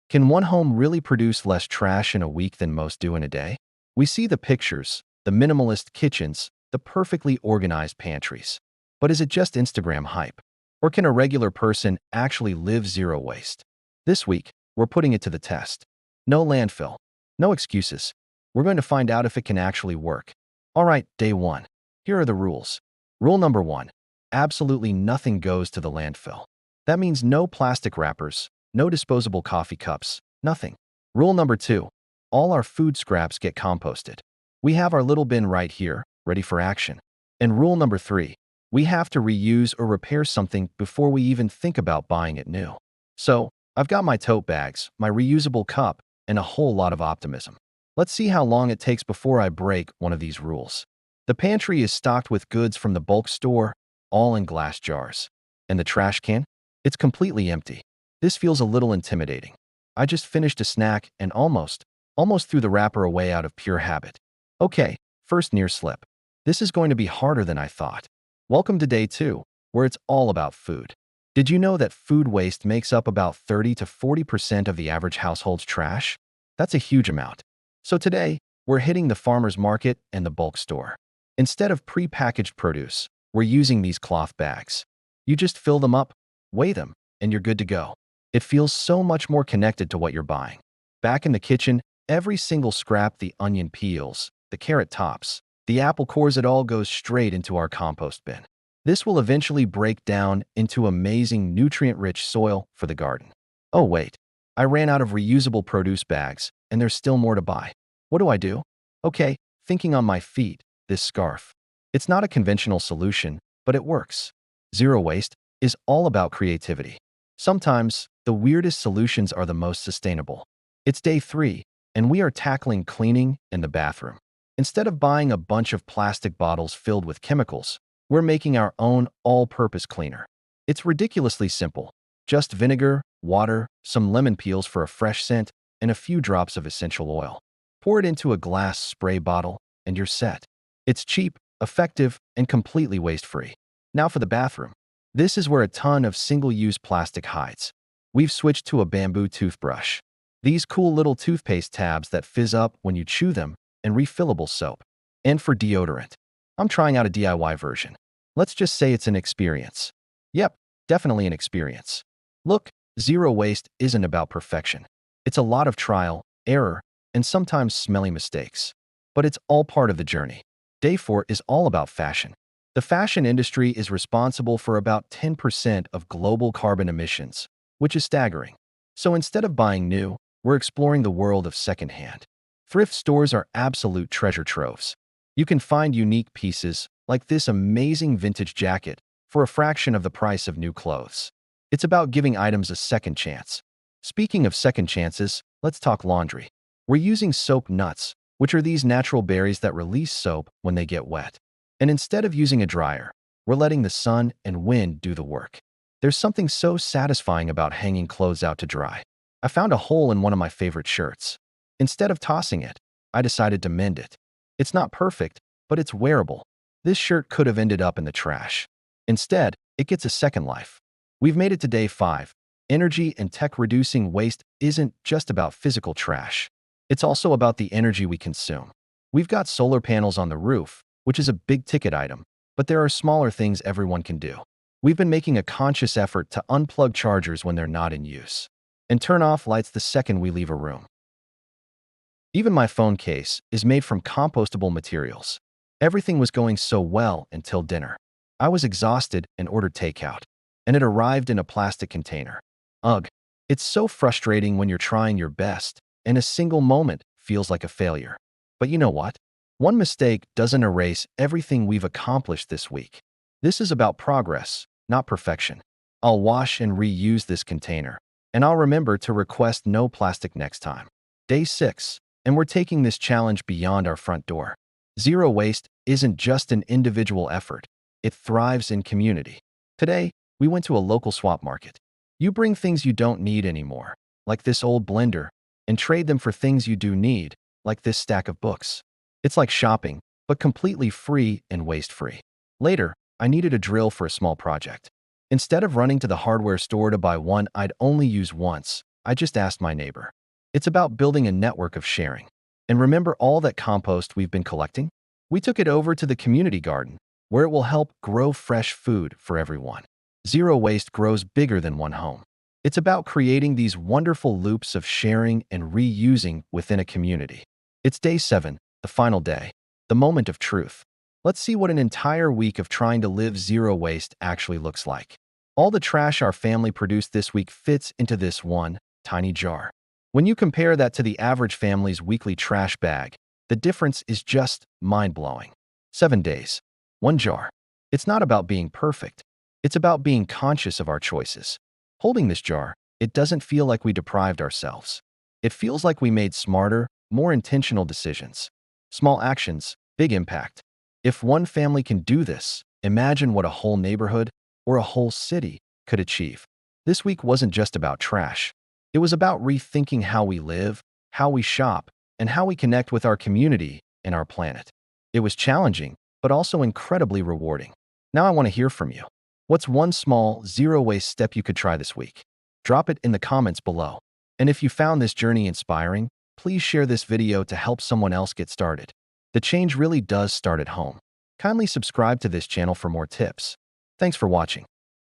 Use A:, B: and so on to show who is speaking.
A: Can one home really produce less trash in a week than most do in a day? We see the pictures, the minimalist kitchens, the perfectly organized pantries. But is it just Instagram hype? Or can a regular person actually live zero waste? This week, we're putting it to the test. No landfill. No excuses. We're going to find out if it can actually work. All right, day one. Here are the rules. Rule number one. Absolutely nothing goes to the landfill. That means no plastic wrappers, no disposable coffee cups, nothing. Rule number two. All our food scraps get composted. We have our little bin right here, ready for action. And rule number three. We have to reuse or repair something before we even think about buying it new. So, I've got my tote bags, my reusable cup, and a whole lot of optimism. Let's see how long it takes before I break one of these rules. The pantry is stocked with goods from the bulk store, all in glass jars. And the trash can? It's completely empty. This feels a little intimidating. I just finished a snack and almost threw the wrapper away out of pure habit. Okay, first near slip. This is going to be harder than I thought. Welcome to day two, where it's all about food. Did you know that food waste makes up about 30 to 40% of the average household's trash? That's a huge amount. So today, we're hitting the farmer's market and the bulk store. Instead of pre-packaged produce, we're using these cloth bags. You just fill them up, weigh them, and you're good to go. It feels so much more connected to what you're buying. Back in the kitchen, every single scrap, the onion peels, the carrot tops, the apple cores, it all goes straight into our compost bin. This will eventually break down into amazing nutrient-rich soil for the garden. Oh wait, I ran out of reusable produce bags, and there's still more to buy. What do? Okay, thinking on my feet, this scarf. It's not a conventional solution, but it works. Zero waste is all about creativity. Sometimes, the weirdest solutions are the most sustainable. It's day three, and we are tackling cleaning in the bathroom. Instead of buying a bunch of plastic bottles filled with chemicals, we're making our own all-purpose cleaner. It's ridiculously simple. Just vinegar, water, some lemon peels for a fresh scent, and a few drops of essential oil. Pour it into a glass spray bottle, and you're set. It's cheap, effective, and completely waste-free. Now for the bathroom. This is where a ton of single-use plastic hides. We've switched to a bamboo toothbrush. These cool little toothpaste tabs that fizz up when you chew them, and refillable soap. And for deodorant, I'm trying out a DIY version. Let's just say it's an experience. Yep, definitely an experience. Look, zero waste isn't about perfection. It's a lot of trial, error, and sometimes smelly mistakes. But it's all part of the journey. Day four is all about fashion. The fashion industry is responsible for about 10% of global carbon emissions, which is staggering. So instead of buying new, we're exploring the world of secondhand. Thrift stores are absolute treasure troves. You can find unique pieces, like this amazing vintage jacket, for a fraction of the price of new clothes. It's about giving items a second chance. Speaking of second chances, let's talk laundry. We're using soap nuts, which are these natural berries that release soap when they get wet. And instead of using a dryer, we're letting the sun and wind do the work. There's something so satisfying about hanging clothes out to dry. I found a hole in one of my favorite shirts. Instead of tossing it, I decided to mend it. It's not perfect, but it's wearable. This shirt could have ended up in the trash. Instead, it gets a second life. We've made it to day five. Energy and tech reducing waste isn't just about physical trash. It's also about the energy we consume. We've got solar panels on the roof, which is a big-ticket item, but there are smaller things everyone can do. We've been making a conscious effort to unplug chargers when they're not in use, and turn off lights the second we leave a room. Even my phone case is made from compostable materials. Everything was going so well until dinner. I was exhausted and ordered takeout, and it arrived in a plastic container. Ugh, it's so frustrating when you're trying your best, and a single moment feels like a failure. But you know what? One mistake doesn't erase everything we've accomplished this week. This is about progress, not perfection. I'll wash and reuse this container, and I'll remember to request no plastic next time. Day 6, and we're taking this challenge beyond our front door. Zero waste isn't just an individual effort. It thrives in community. Today, we went to a local swap market. You bring things you don't need anymore, like this old blender, and trade them for things you do need, like this stack of books. It's like shopping, but completely free and waste-free. Later, I needed a drill for a small project. Instead of running to the hardware store to buy one I'd only use once, I just asked my neighbor. It's about building a network of sharing. And remember all that compost we've been collecting? We took it over to the community garden, where it will help grow fresh food for everyone. Zero waste grows bigger than one home. It's about creating these wonderful loops of sharing and reusing within a community. It's day 7, the final day, the moment of truth. Let's see what an entire week of trying to live zero waste actually looks like. All the trash our family produced this week fits into this one tiny jar. When you compare that to the average family's weekly trash bag, the difference is just mind-blowing. 7 days, 1 jar. It's not about being perfect. It's about being conscious of our choices. Holding this jar, it doesn't feel like we deprived ourselves. It feels like we made smarter, more intentional decisions. Small actions, big impact. If one family can do this, imagine what a whole neighborhood or a whole city could achieve. This week wasn't just about trash. It was about rethinking how we live, how we shop, and how we connect with our community and our planet. It was challenging, but also incredibly rewarding. Now I want to hear from you. What's one small, zero-waste step you could try this week? Drop it in the comments below. And if you found this journey inspiring, please share this video to help someone else get started. The change really does start at home. Kindly subscribe to this channel for more tips. Thanks for watching.